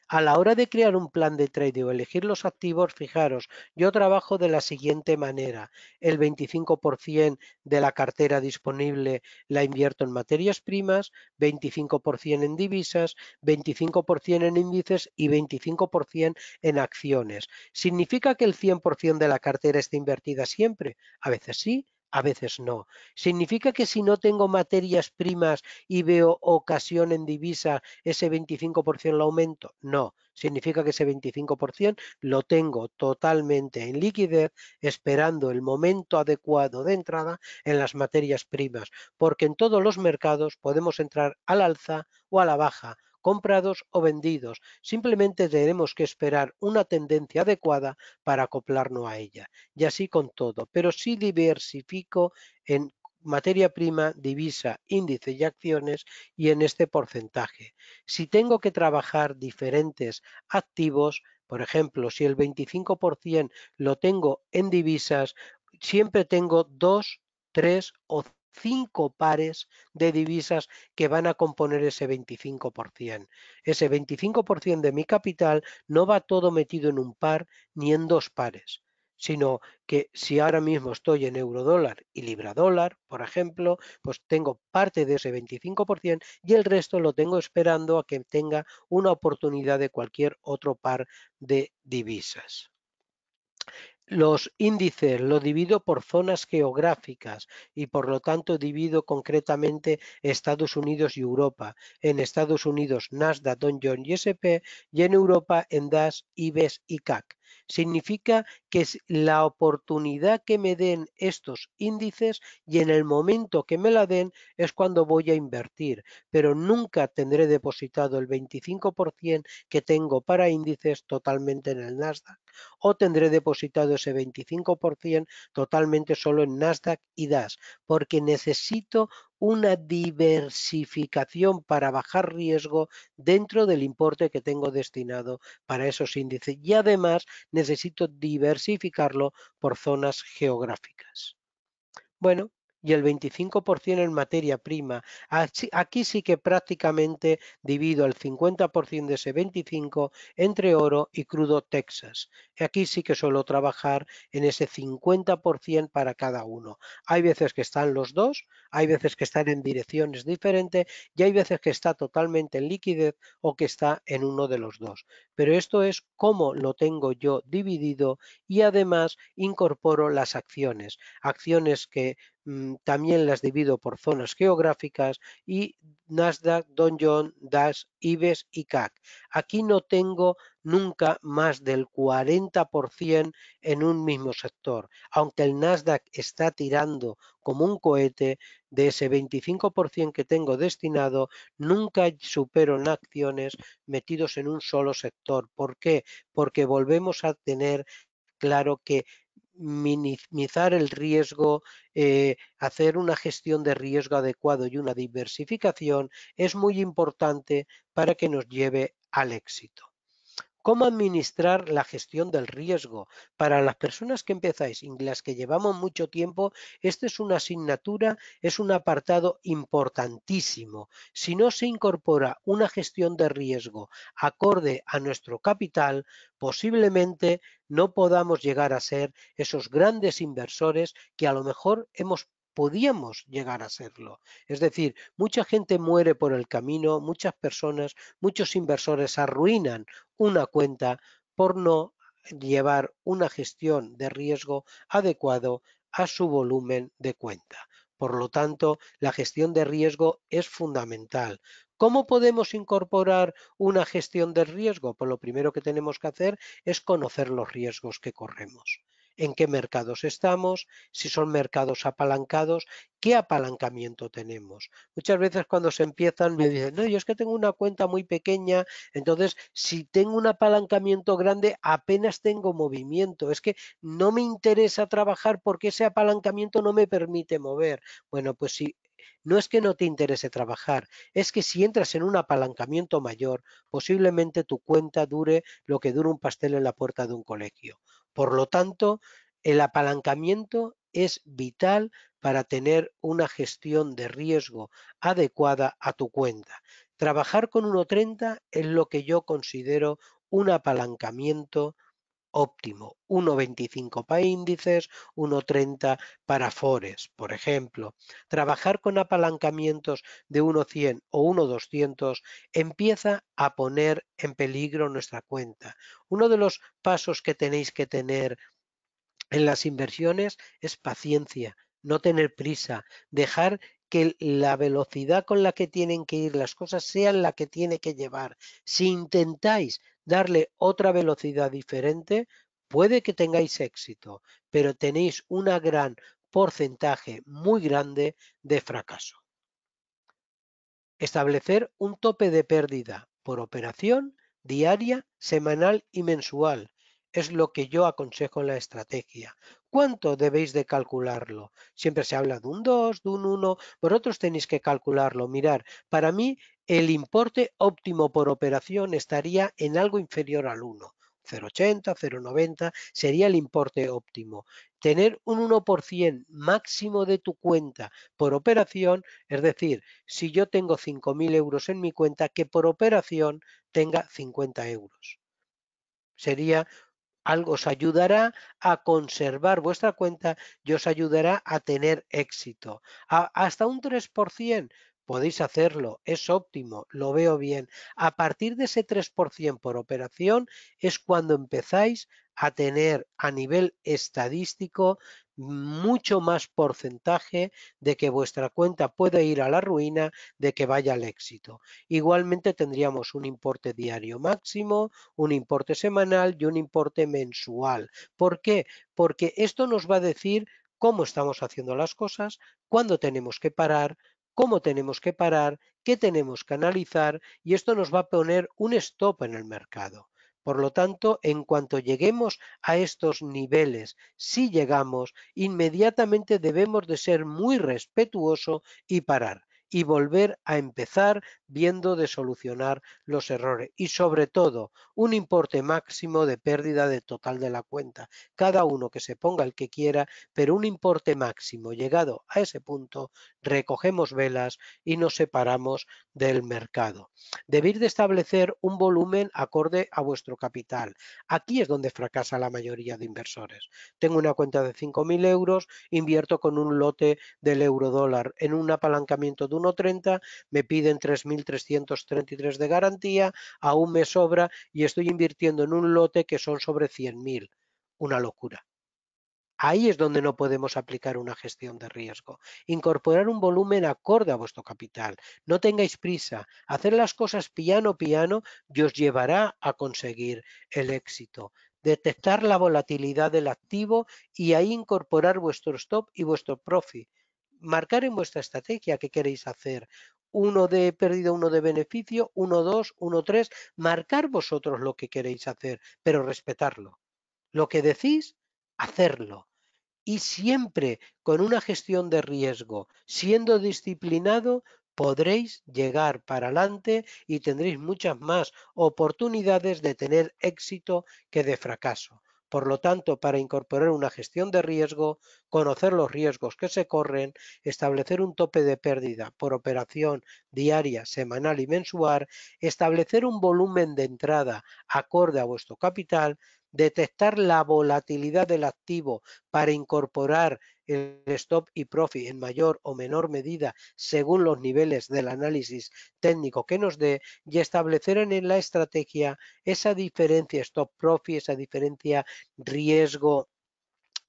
A la hora de crear un plan de trading o elegir los activos, fijaros, yo trabajo de la siguiente manera. El 25% de la cartera disponible la invierto en materias primas, 25% en divisas, 25% en índices y 25% en acciones. ¿Significa que el 100% de la cartera esté invertida siempre? A veces sí, a veces no. ¿Significa que si no tengo materias primas y veo ocasión en divisa, ese 25% lo aumento? No, significa que ese 25% lo tengo totalmente en liquidez, esperando el momento adecuado de entrada en las materias primas, porque en todos los mercados podemos entrar al alza o a la baja, comprados o vendidos. Simplemente tenemos que esperar una tendencia adecuada para acoplarnos a ella. Y así con todo, pero sí diversifico en materia prima, divisa, índice y acciones y en este porcentaje. Si tengo que trabajar diferentes activos, por ejemplo, si el 25% lo tengo en divisas, siempre tengo dos, tres o cinco pares de divisas que van a componer ese 25%. Ese 25% de mi capital no va todo metido en un par ni en dos pares, sino que si ahora mismo estoy en eurodólar y libra dólar, por ejemplo, pues tengo parte de ese 25% y el resto lo tengo esperando a que tenga una oportunidad de cualquier otro par de divisas. Los índices los divido por zonas geográficas y por lo tanto divido concretamente Estados Unidos y Europa. En Estados Unidos Nasdaq, Dow Jones y S&P y en Europa en DAX, IBEX y CAC. Significa que es la oportunidad que me den estos índices y en el momento que me la den es cuando voy a invertir, pero nunca tendré depositado el 25% que tengo para índices totalmente en el Nasdaq o tendré depositado ese 25% totalmente solo en Nasdaq y DAX, porque necesito una diversificación para bajar riesgo dentro del importe que tengo destinado para esos índices y además necesito diversificarlo por zonas geográficas. Bueno, y el 25% en materia prima. Aquí sí que prácticamente divido el 50% de ese 25 entre oro y crudo Texas. Aquí sí que suelo trabajar en ese 50% para cada uno. Hay veces que están los dos, hay veces que están en direcciones diferentes y hay veces que está totalmente en liquidez o que está en uno de los dos. Pero esto es cómo lo tengo yo dividido y además incorporo las acciones. Acciones que también las divido por zonas geográficas y Nasdaq, Dow Jones, DAX, IBEX y CAC. Aquí no tengo nunca más del 40% en un mismo sector. Aunque el Nasdaq está tirando como un cohete, de ese 25% que tengo destinado, nunca supero en acciones metidos en un solo sector. ¿Por qué? Porque volvemos a tener claro que minimizar el riesgo, hacer una gestión de riesgo adecuado y una diversificación es muy importante para que nos lleve al éxito. ¿Cómo administrar la gestión del riesgo? Para las personas que empezáis y las que llevamos mucho tiempo, esta es una asignatura, es un apartado importantísimo. Si no se incorpora una gestión de riesgo acorde a nuestro capital, posiblemente no podamos llegar a ser esos grandes inversores que a lo mejor podíamos llegar a serlo. Es decir, mucha gente muere por el camino, muchas personas, muchos inversores arruinan una cuenta por no llevar una gestión de riesgo adecuado a su volumen de cuenta. Por lo tanto, la gestión de riesgo es fundamental. ¿Cómo podemos incorporar una gestión de riesgo? Pues lo primero que tenemos que hacer es conocer los riesgos que corremos. en qué mercados estamos, si son mercados apalancados, qué apalancamiento tenemos. Muchas veces cuando se empiezan me dicen, no, yo es que tengo una cuenta muy pequeña, entonces si tengo un apalancamiento grande apenas tengo movimiento, es que no me interesa trabajar porque ese apalancamiento no me permite mover. Bueno, pues si no es que no te interese trabajar, es que si entras en un apalancamiento mayor, posiblemente tu cuenta dure lo que dura un pastel en la puerta de un colegio. Por lo tanto, el apalancamiento es vital para tener una gestión de riesgo adecuada a tu cuenta. Trabajar con 1,30 es lo que yo considero un apalancamiento óptimo, 1,25 para índices, 1,30 para Forex, por ejemplo. Trabajar con apalancamientos de 1,100 o 1,200 empieza a poner en peligro nuestra cuenta. Uno de los pasos que tenéis que tener en las inversiones es paciencia, no tener prisa, dejar que la velocidad con la que tienen que ir las cosas sea la que tiene que llevar. Si intentáis darle otra velocidad diferente, puede que tengáis éxito, pero tenéis un gran porcentaje muy grande de fracaso. Establecer un tope de pérdida por operación diaria, semanal y mensual. Es lo que yo aconsejo en la estrategia. ¿Cuánto debéis de calcularlo? Siempre se habla de un 2, de un 1. Vosotros tenéis que calcularlo. Mirar, para mí el importe óptimo por operación estaría en algo inferior al 1. 0,80, 0,90 sería el importe óptimo. Tener un 1% máximo de tu cuenta por operación, es decir, si yo tengo 5.000 euros en mi cuenta, que por operación tenga 50 euros. Sería algo, os ayudará a conservar vuestra cuenta y os ayudará a tener éxito. Hasta un 3% podéis hacerlo, es óptimo, lo veo bien. A partir de ese 3% por operación es cuando empezáis a tener a nivel estadístico mucho más porcentaje de que vuestra cuenta puede ir a la ruina, de que vaya al éxito. Igualmente tendríamos un importe diario máximo, un importe semanal y un importe mensual. ¿Por qué? Porque esto nos va a decir cómo estamos haciendo las cosas, cuándo tenemos que parar, cómo tenemos que parar, qué tenemos que analizar y esto nos va a poner un stop en el mercado. Por lo tanto, en cuanto lleguemos a estos niveles, si llegamos, inmediatamente debemos de ser muy respetuosos y parar y volver a empezar viendo de solucionar los errores y sobre todo un importe máximo de pérdida de total de la cuenta. Cada uno que se ponga el que quiera, pero un importe máximo. Llegado a ese punto, recogemos velas y nos separamos del mercado. Debéis de establecer un volumen acorde a vuestro capital. Aquí es donde fracasa la mayoría de inversores. Tengo una cuenta de 5.000 euros, invierto con un lote del euro dólar en un apalancamiento de 1,30, me piden 3.333 de garantía, aún me sobra y estoy invirtiendo en un lote que son sobre 100.000. Una locura. Ahí es donde no podemos aplicar una gestión de riesgo. Incorporar un volumen acorde a vuestro capital. No tengáis prisa. Hacer las cosas piano piano y os llevará a conseguir el éxito. Detectar la volatilidad del activo y ahí incorporar vuestro stop y vuestro profit. Marcar en vuestra estrategia qué queréis hacer. Uno de pérdida, uno de beneficio, 1,2, 1,3. Marcar vosotros lo que queréis hacer, pero respetarlo. Lo que decís, hacerlo y siempre con una gestión de riesgo, siendo disciplinado, podréis llegar para adelante y tendréis muchas más oportunidades de tener éxito que de fracaso. Por lo tanto, para incorporar una gestión de riesgo, conocer los riesgos que se corren, establecer un tope de pérdida por operación diaria, semanal y mensual, establecer un volumen de entrada acorde a vuestro capital, detectar la volatilidad del activo para incorporar el stop y profit en mayor o menor medida según los niveles del análisis técnico que nos dé y establecer en la estrategia esa diferencia stop profit, esa diferencia riesgo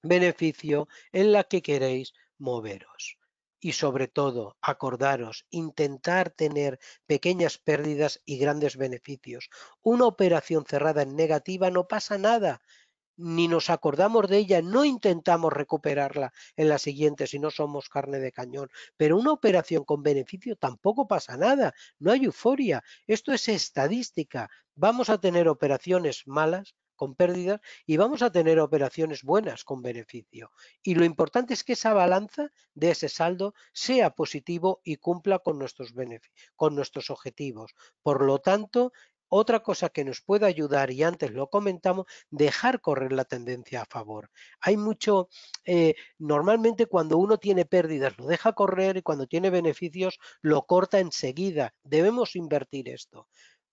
beneficio en la que queréis moveros. Y sobre todo, acordaros, intentar tener pequeñas pérdidas y grandes beneficios. Una operación cerrada en negativa no pasa nada. ni nos acordamos de ella, no intentamos recuperarla en la siguiente si no somos carne de cañón. Pero una operación con beneficio tampoco pasa nada, no hay euforia. Esto es estadística. Vamos a tener operaciones malas con pérdidas y vamos a tener operaciones buenas con beneficio. Y lo importante es que esa balanza de ese saldo sea positivo y cumpla con nuestros objetivos. Por lo tanto, otra cosa que nos puede ayudar, y antes lo comentamos, dejar correr la tendencia a favor. Hay mucho, normalmente cuando uno tiene pérdidas lo deja correr y cuando tiene beneficios lo corta enseguida. Debemos invertir esto.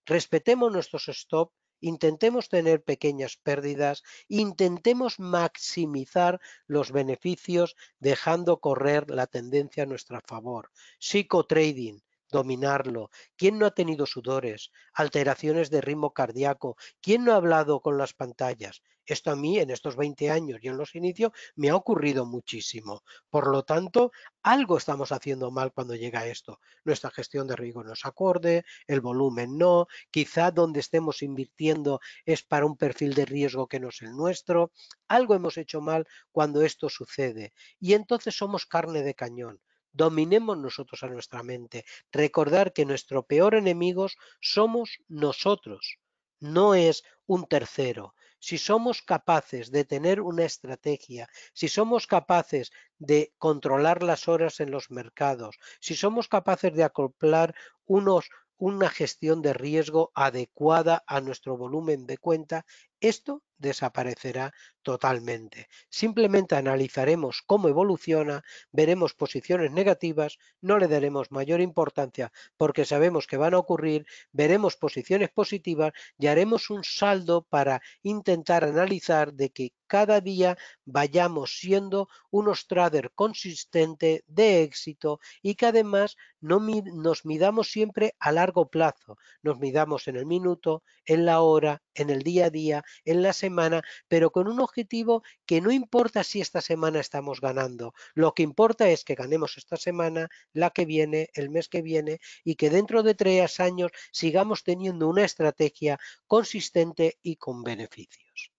Respetemos nuestros stop, intentemos tener pequeñas pérdidas, intentemos maximizar los beneficios dejando correr la tendencia a nuestro favor. Psicotrading, dominarlo. ¿Quién no ha tenido sudores, alteraciones de ritmo cardíaco? ¿Quién no ha hablado con las pantallas? Esto a mí en estos 20 años y en los inicios me ha ocurrido muchísimo. Por lo tanto, algo estamos haciendo mal cuando llega esto. Nuestra gestión de riesgo no es acorde, el volumen no, quizá donde estemos invirtiendo es para un perfil de riesgo que no es el nuestro. Algo hemos hecho mal cuando esto sucede y entonces somos carne de cañón. Dominemos nosotros a nuestra mente. Recordar que nuestro peor enemigo somos nosotros, no es un tercero. Si somos capaces de tener una estrategia, si somos capaces de controlar las horas en los mercados, si somos capaces de acoplar una gestión de riesgo adecuada a nuestro volumen de cuenta, esto desaparecerá totalmente. Simplemente analizaremos cómo evoluciona, veremos posiciones negativas, no le daremos mayor importancia porque sabemos que van a ocurrir, veremos posiciones positivas y haremos un saldo para intentar analizar de que cada día vayamos siendo unos traders consistentes de éxito y que además no nos midamos siempre a largo plazo, nos midamos en el minuto, en la hora, en el día a día, en la semana, pero con un objetivo que no importa si esta semana estamos ganando, lo que importa es que ganemos esta semana, la que viene, el mes que viene y que dentro de 3 años sigamos teniendo una estrategia consistente y con beneficios.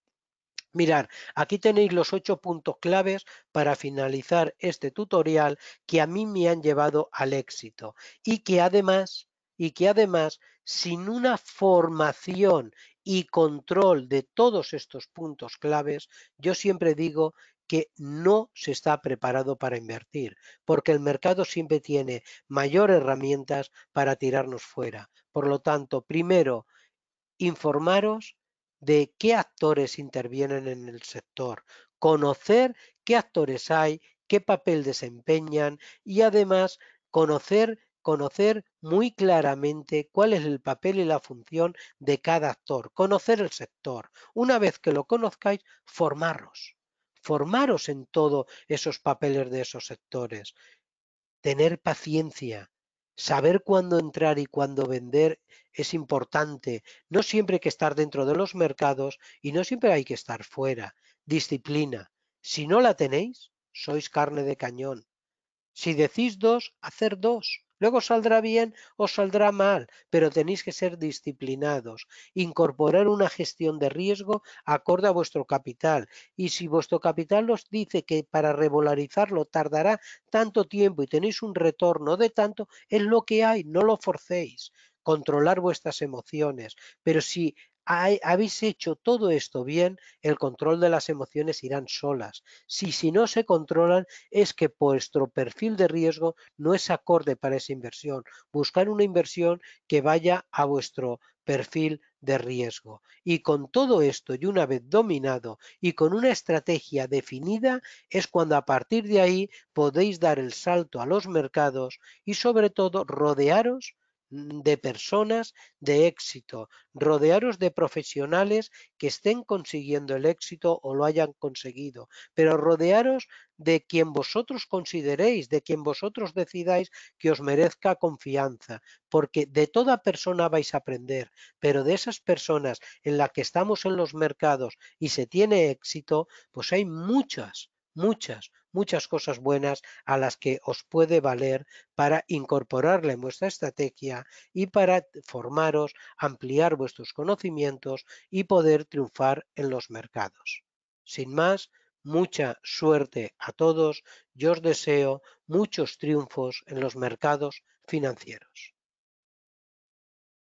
Mirar, aquí tenéis los 8 puntos claves para finalizar este tutorial que a mí me han llevado al éxito y que además, sin una formación y control de todos estos puntos claves, yo siempre digo que no se está preparado para invertir, porque el mercado siempre tiene mayor herramientas para tirarnos fuera. Por lo tanto, primero, informaros de qué actores intervienen en el sector, conocer qué actores hay, qué papel desempeñan y además conocer muy claramente cuál es el papel y la función de cada actor, conocer el sector. Una vez que lo conozcáis, formaros en todos esos papeles de esos sectores, tener paciencia, saber cuándo entrar y cuándo vender es importante. No siempre hay que estar dentro de los mercados y no siempre hay que estar fuera. Disciplina. Si no la tenéis, sois carne de cañón. Si decís dos, hacer dos. Luego saldrá bien o saldrá mal, pero tenéis que ser disciplinados, incorporar una gestión de riesgo acorde a vuestro capital. Y si vuestro capital os dice que para regularizarlo tardará tanto tiempo y tenéis un retorno de tanto, es lo que hay, no lo forcéis. Controlar vuestras emociones. Pero si habéis hecho todo esto bien, el control de las emociones irán solas. Si no se controlan, es que vuestro perfil de riesgo no es acorde para esa inversión. Buscar una inversión que vaya a vuestro perfil de riesgo. Y con todo esto, y una vez dominado y con una estrategia definida, es cuando a partir de ahí podéis dar el salto a los mercados y sobre todo rodearos de personas de éxito, rodearos de profesionales que estén consiguiendo el éxito o lo hayan conseguido, pero rodearos de quien vosotros consideréis, de quien vosotros decidáis que os merezca confianza, porque de toda persona vais a aprender, pero de esas personas en las que estamos en los mercados y se tiene éxito, pues hay muchas cosas buenas a las que os puede valer para incorporarla en vuestra estrategia y para formaros, ampliar vuestros conocimientos y poder triunfar en los mercados. Sin más, mucha suerte a todos. Yo os deseo muchos triunfos en los mercados financieros.